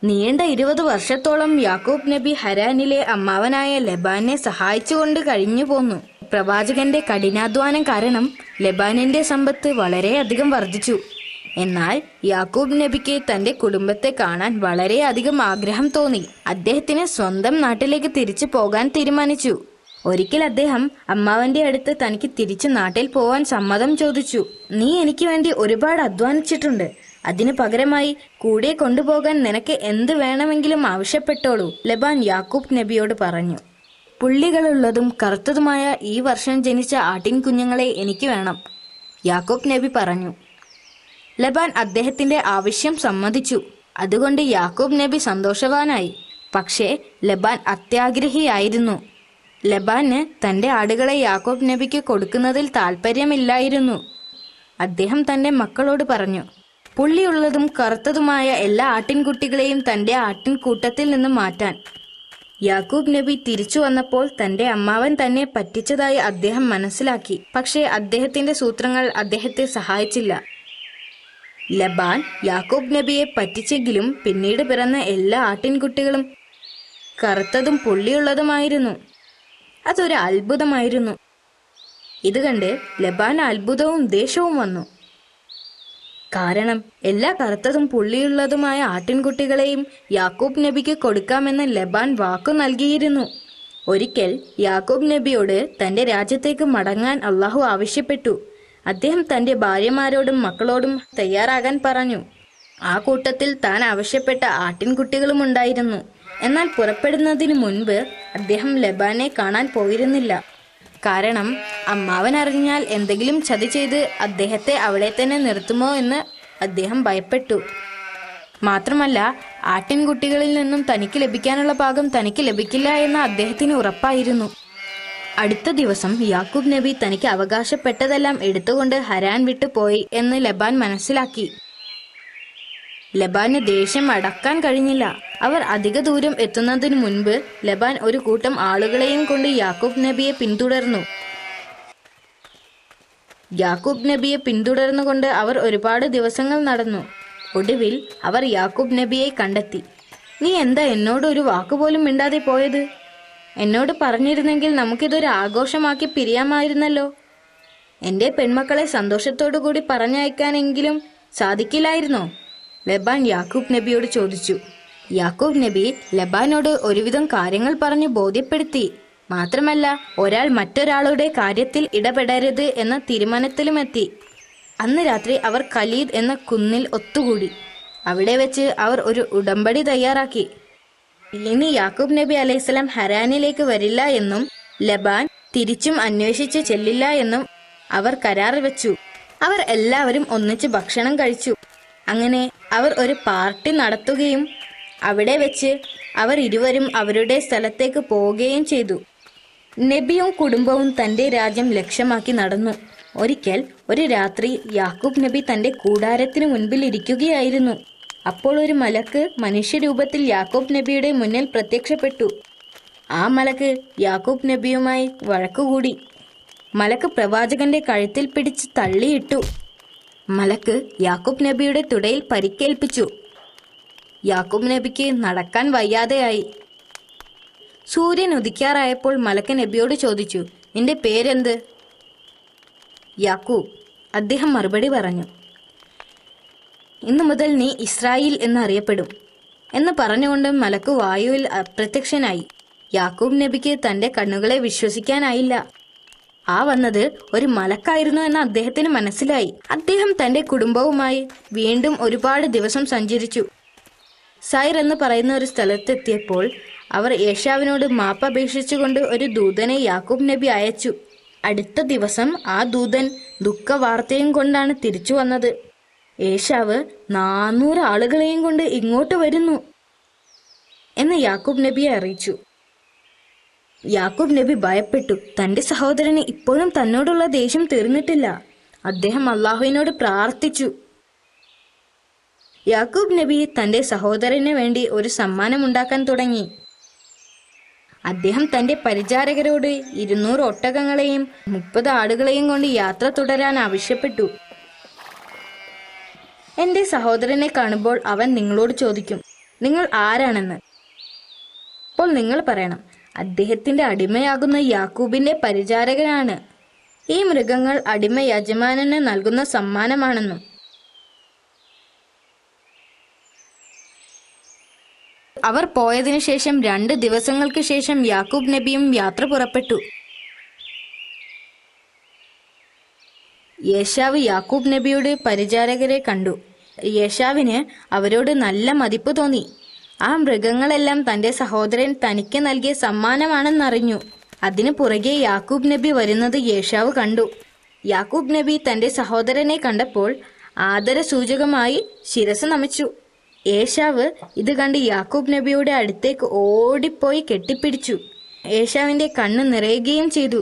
നീണ്ട 20 വർഷത്തോളം യാക്കൂബ് നബി ഹരാനിലെ അമ്മാവനായ ലബാനെ സഹായിച്ചുകൊണ്ട് കഴിഞ്ഞു പോന്നു. പ്രവാചകന്റെ കഠിനാധ്വാനം കാരണം ലബാനിന്റെ സമ്പത്ത് വളരെയധികം വർദ്ധിച്ചു. എന്നാൽ യാക്കൂബ് നബിക്ക് തന്റെ കുടുംബത്തെ കാണാൻ വളരെയധികം ആഗ്രഹം തോന്നി. അദ്ദേഹത്തിന് സ്വന്തം നാട്ടിലേക്ക് തിരിച്ചു പോകാൻ തീരുമാനിച്ചു. ഒരിക്കൽ അദ്ദേഹം അമ്മാവന്റെ അടുത്ത് തനിക്ക് തിരിച്ചു നാട്ടിൽ പോവാൻ സമ്മതം ചോദിച്ചു. നീ എനിക്ക് വേണ്ടി ഒരുപാട് അധ്വാനിച്ചിട്ടുണ്ട്. അതിനു പകരമായി കൂടെ കൊണ്ടുപോകാൻ നിനക്ക് എന്ത് വേണമെങ്കിലും ആവശ്യപ്പെട്ടോളൂ, ലബാൻ യാക്കൂബ് നബിയോട് പറഞ്ഞു. പുള്ളികളുള്ളതും കറുത്തതുമായ ഈ വർഷം ജനിച്ച ആട്ടിൻകുഞ്ഞുങ്ങളെ എനിക്ക് വേണം, യാക്കൂബ് നബി പറഞ്ഞു. ലബാൻ അദ്ദേഹത്തിന്റെ ആവശ്യം സമ്മതിച്ചു. അതുകൊണ്ട് യാക്കൂബ് നബി സന്തോഷവാനായി. പക്ഷേ ലബാൻ അത്യാഗ്രഹിയായിരുന്നു. ലബാന് തന്റെ ആടുകളെ യാക്കൂബ് നബിക്ക് കൊടുക്കുന്നതിൽ താല്പര്യമില്ലായിരുന്നു. അദ്ദേഹം തന്റെ മക്കളോട് പറഞ്ഞു, പുള്ളിയുള്ളതും കറുത്തതുമായ എല്ലാ ആട്ടിൻകുട്ടികളെയും തന്റെ ആട്ടിൻകൂട്ടത്തിൽ നിന്ന് മാറ്റാൻ. യാക്കൂബ് നബി തിരിച്ചു വന്നപ്പോൾ തന്റെ അമ്മാവൻ തന്നെ പറ്റിച്ചതായി അദ്ദേഹം മനസ്സിലാക്കി. പക്ഷേ അദ്ദേഹത്തിന്റെ സൂത്രങ്ങൾ അദ്ദേഹത്തെ സഹായിച്ചില്ല. ലബാൻ യാക്കൂബ് നബിയെ പറ്റിച്ചെങ്കിലും പിന്നീട് പിറന്ന എല്ലാ ആട്ടിൻകുട്ടികളും കറുത്തതും പുള്ളിയുള്ളതുമായിരുന്നു. അതൊരു അത്ഭുതമായിരുന്നു. ഇത് കണ്ട് ലബാന് അത്ഭുതവും ദേഷ്യവും വന്നു. കാരണം എല്ലാ കറുത്തതും പുള്ളിയുള്ളതുമായ ആട്ടിൻകുട്ടികളെയും യാക്കൂബ് നബിക്ക് കൊടുക്കാമെന്ന് ലബാൻ വാക്കു നൽകിയിരുന്നു. ഒരിക്കൽ യാക്കൂബ് നബിയോട് തന്റെ രാജ്യത്തേക്ക് മടങ്ങാൻ അള്ളാഹു ആവശ്യപ്പെട്ടു. അദ്ദേഹം തന്റെ ഭാര്യമാരോടും മക്കളോടും തയ്യാറാകാൻ പറഞ്ഞു. ആ കൂട്ടത്തിൽ താൻ ആവശ്യപ്പെട്ട ആട്ടിൻകുട്ടികളും ഉണ്ടായിരുന്നു. എന്നാൽ പുറപ്പെടുന്നതിന് മുൻപ് അദ്ദേഹം ലബാനെ കാണാൻ പോയിരുന്നില്ല. കാരണം അമ്മാവൻ അറിഞ്ഞാൽ എന്തെങ്കിലും ചതി ചെയ്ത് അദ്ദേഹത്തെ അവിടെ തന്നെ നിർത്തുമോ എന്ന് അദ്ദേഹം ഭയപ്പെട്ടു. മാത്രമല്ല, ആട്ടിൻകുട്ടികളിൽ നിന്നും തനിക്ക് ലഭിക്കാനുള്ള ഭാഗം തനിക്ക് ലഭിക്കില്ല എന്ന് അദ്ദേഹത്തിന് ഉറപ്പായിരുന്നു. അടുത്ത ദിവസം യാക്കൂബ് നബി തനിക്ക് അവകാശപ്പെട്ടതെല്ലാം എടുത്തുകൊണ്ട് ഹരാൻ വിട്ടു പോയി എന്ന് ലബാൻ മനസ്സിലാക്കി. ലബാന് ദേഷ്യം അടക്കാൻ കഴിഞ്ഞില്ല. അവർ അധിക ദൂരം എത്തുന്നതിന് മുൻപ് ലബാൻ ഒരു കൂട്ടം ആളുകളെയും കൊണ്ട് യാക്കൂബ് നബിയെ പിന്തുടർന്നു. യാക്കൂബ് നബിയെ പിന്തുടർന്നുകൊണ്ട് അവർ ഒരുപാട് ദിവസങ്ങൾ നടന്നു. ഒടുവിൽ അവർ യാക്കൂബ് നബിയെ കണ്ടെത്തി. നീ എന്താ എന്നോട് ഒരു വാക്കുപോലും മിണ്ടാതെ പോയത്? എന്നോട് പറഞ്ഞിരുന്നെങ്കിൽ നമുക്കിതൊരു ആഘോഷമാക്കി പിരിയാമായിരുന്നല്ലോ. എന്റെ പെൺമക്കളെ സന്തോഷത്തോടു കൂടി പറഞ്ഞയക്കാനെങ്കിലും സാധിക്കില്ലായിരുന്നോ? ലബാൻ യാക്കൂബ് നബിയോട് ചോദിച്ചു. യാക്കൂബ് നബി ലബാനോട് ഒരുവിധം കാര്യങ്ങൾ പറഞ്ഞു ബോധ്യപ്പെടുത്തി. മാത്രമല്ല, ഒരാൾ മറ്റൊരാളുടെ കാര്യത്തിൽ ഇടപെടരുത് എന്ന തീരുമാനത്തിലുമെത്തി. അന്ന് രാത്രി അവർ ഖലീദ് എന്ന കുന്നിൽ ഒത്തുകൂടി. അവിടെ വെച്ച് അവർ ഒരു ഉടമ്പടി തയ്യാറാക്കി. ഇനി യാക്കൂബ് നബി അലൈഹിസ്സലാം ഹരാനിലേക്ക് വരില്ല എന്നും ലബാൻ തിരിച്ചും അന്വേഷിച്ച് ചെല്ലില്ല എന്നും അവർ കരാർ വെച്ചു. അവർ എല്ലാവരും ഒന്നിച്ച് ഭക്ഷണം കഴിച്ചു. അങ്ങനെ അവർ ഒരു പാർട്ടി നടത്തുകയും അവിടെ വെച്ച് അവർ ഇരുവരും അവരുടെ സ്ഥലത്തേക്ക് പോവുകയും ചെയ്തു. നബിയും കുടുംബവും തന്റെ രാജ്യം ലക്ഷ്യമാക്കി നടന്നു. ഒരിക്കൽ ഒരു രാത്രി യാക്കൂബ് നബി തന്റെ കൂടാരത്തിനു മുൻപിൽ ഇരിക്കുകയായിരുന്നു. അപ്പോൾ ഒരു മലക്ക് മനുഷ്യരൂപത്തിൽ യാക്കൂബ് നബിയുടെ മുന്നിൽ പ്രത്യക്ഷപ്പെട്ടു. ആ മലക്ക് യാക്കൂബ് നബിയുമായി വഴക്കുകൂടി. മലക്ക് പ്രവാചകന്റെ കഴുത്തിൽ പിടിച്ച് തള്ളിയിട്ടു. മലക്ക് യാക്കൂബ് നബിയുടെ തുടയിൽ പരിക്കേൽപ്പിച്ചു. യാക്കൂബ് നബിക്ക് നടക്കാൻ വയ്യാതെയായി. സൂര്യൻ ഉദിക്കാറായപ്പോൾ മലക്ക് നബിയോട് ചോദിച്ചു, നിന്റെ പേരെന്ത്? യാക്കൂബ്. അദ്ദേഹം മറുപടി പറഞ്ഞു, ഇന്നു മുതൽ നീ ഇസ്രായേൽ എന്നറിയപ്പെടും എന്ന് പറഞ്ഞുകൊണ്ട് മലക്ക് വായുവിൽ അപ്രത്യക്ഷനായി. യാക്കൂബ് നബിക്ക് തന്റെ കണ്ണുകളെ വിശ്വസിക്കാനായില്ല. ആ വന്നത് ഒരു മലക്കായിരുന്നു എന്ന് അദ്ദേഹത്തിന് മനസ്സിലായി. അദ്ദേഹം തന്റെ കുടുംബവുമായി വീണ്ടും ഒരുപാട് ദിവസം സഞ്ചരിച്ചു. സൈർ എന്ന് പറയുന്ന ഒരു സ്ഥലത്തെത്തിയപ്പോൾ അവർ ഏശാവിനോട് മാപ്പപേക്ഷിച്ചുകൊണ്ട് ഒരു ദൂതനെ യാക്കൂബ് നബി അയച്ചു. അടുത്ത ദിവസം ആ ദൂതൻ ദുഃഖവാർത്തയും കൊണ്ടാണ് തിരിച്ചു വന്നത്. ഏശാവ് 400 ആളുകളെയും കൊണ്ട് ഇങ്ങോട്ട് വരുന്നു എന്ന് യാക്കൂബ് നബിയെ അറിയിച്ചു. യാക്കൂബ് നബി ഭയപ്പെട്ടു. തന്റെ സഹോദരന് ഇപ്പോഴും തന്നോടുള്ള ദേഷ്യം തീർന്നിട്ടില്ല. അദ്ദേഹം അള്ളാഹുവിനോട് പ്രാർത്ഥിച്ചു. യാക്കൂബ് നബി തന്റെ സഹോദരന് വേണ്ടി ഒരു സമ്മാനം ഉണ്ടാക്കാൻ തുടങ്ങി. അദ്ദേഹം തന്റെ പരിചാരകരോട് 200 ഒട്ടകങ്ങളെയും 30 ആടുകളെയും കൊണ്ട് യാത്ര തുടരാൻ ആവശ്യപ്പെട്ടു. എന്റെ സഹോദരനെ കാണുമ്പോൾ അവൻ നിങ്ങളോട് ചോദിക്കും, നിങ്ങൾ ആരാണെന്ന്. അപ്പോൾ നിങ്ങൾ പറയണം, അദ്ദേഹത്തിന്റെ അടിമയാകുന്ന യാക്കൂബിന്റെ പരിചാരകനാണ്. ഈ മൃഗങ്ങൾ അടിമ യജമാനന് നൽകുന്ന സമ്മാനമാണെന്നും. അവർ പോയതിനു ശേഷം 2 ദിവസങ്ങൾക്ക് ശേഷം യാക്കൂബ് നബിയും യാത്ര പുറപ്പെട്ടു. യേശാവ് യാക്കൂബ് നബിയുടെ പരിചാരകരെ കണ്ടു. യേശാവിന് അവരോട് നല്ല മതിപ്പ് തോന്നി. ആ മൃഗങ്ങളെല്ലാം തന്റെ സഹോദരൻ തനിക്ക് നൽകിയ സമ്മാനമാണെന്നറിഞ്ഞു. അതിനു പുറകെ യാക്കൂബ് നബി വരുന്നത് യേശാവ് കണ്ടു. യാക്കൂബ് നബി തന്റെ സഹോദരനെ കണ്ടപ്പോൾ ആദരസൂചകമായി ശിരസ് നമിച്ചു. യേശാവ് ഇത് കണ്ട് യാക്കൂബ് നബിയുടെ അടുത്തേക്ക് ഓടിപ്പോയി കെട്ടിപ്പിടിച്ചു. യേശാവിന്റെ കണ്ണ് നിറയുകയും ചെയ്തു.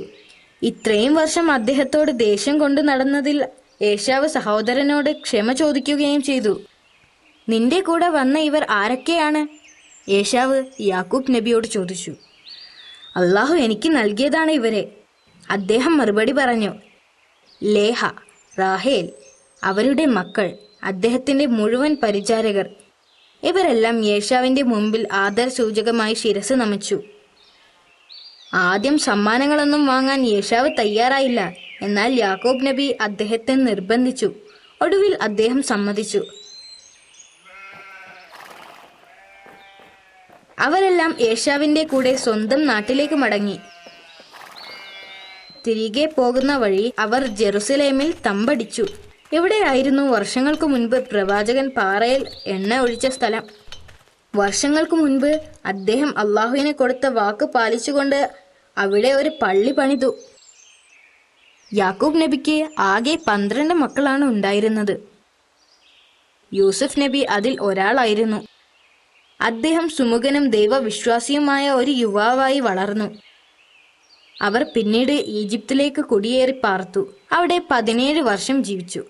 ഇത്രയും വർഷം അദ്ദേഹത്തോട് ദേഷ്യം കൊണ്ട് നടന്നതിൽ യേശാവ് സഹോദരനോട് ക്ഷമ ചോദിക്കുകയും ചെയ്തു. നിന്റെ കൂടെ വന്ന ഇവർ ആരൊക്കെയാണ്? യേശാവ് യാക്കൂബ് നബിയോട് ചോദിച്ചു. അള്ളാഹു എനിക്ക് നൽകിയതാണ് ഇവരെ. അദ്ദേഹം മറുപടി പറഞ്ഞു. ലേഹ, റാഹേൽ, അവരുടെ മക്കൾ, അദ്ദേഹത്തിന്റെ മുഴുവൻ പരിചാരകർ, ഇവരെല്ലാം യേശാവിന്റെ മുമ്പിൽ ആദരസൂചകമായി ശിരസ് നമിച്ചു. ആദ്യം സമ്മാനങ്ങളൊന്നും വാങ്ങാൻ യേശാവ് തയ്യാറായില്ല. എന്നാൽ യാക്കൂബ് നബി അദ്ദേഹത്തെ നിർബന്ധിച്ചു. ഒടുവിൽ അദ്ദേഹം സമ്മതിച്ചു. അവരെല്ലാം യേശാവിന്റെ കൂടെ സ്വന്തം നാട്ടിലേക്ക് മടങ്ങി. തിരികെ പോകുന്ന വഴി അവർ ജെറുസലേമിൽ തമ്പടിച്ചു. ഇവിടെയായിരുന്നു വർഷങ്ങൾക്ക് മുൻപ് പ്രവാചകൻ പാറയിൽ എണ്ണ ഒഴിച്ച സ്ഥലം. വർഷങ്ങൾക്ക് മുൻപ് അദ്ദേഹം അള്ളാഹുവിനെ കൊടുത്ത വാക്ക് പാലിച്ചുകൊണ്ട് അവിടെ ഒരു പള്ളി പണിതു. യാക്കൂബ് നബിക്ക് ആകെ 12 മക്കളാണ് ഉണ്ടായിരുന്നത്. യൂസഫ് നബി അതിൽ ഒരാളായിരുന്നു. അദ്ദേഹം സുമുഖനും ദൈവവിശ്വാസിയുമായ ഒരു യുവാവായി വളർന്നു. അവർ പിന്നീട് ഈജിപ്തിലേക്ക് കുടിയേറി പാർത്തു. അവിടെ 17 വർഷം ജീവിച്ചു.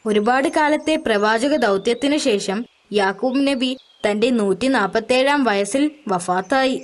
ഒരുപാട് കാലത്തെ പ്രവാചക ദൗത്യത്തിനു ശേഷം യാക്കൂബ് നബി തന്റെ 147-ാം വയസ്സിൽ വഫാത്തായി.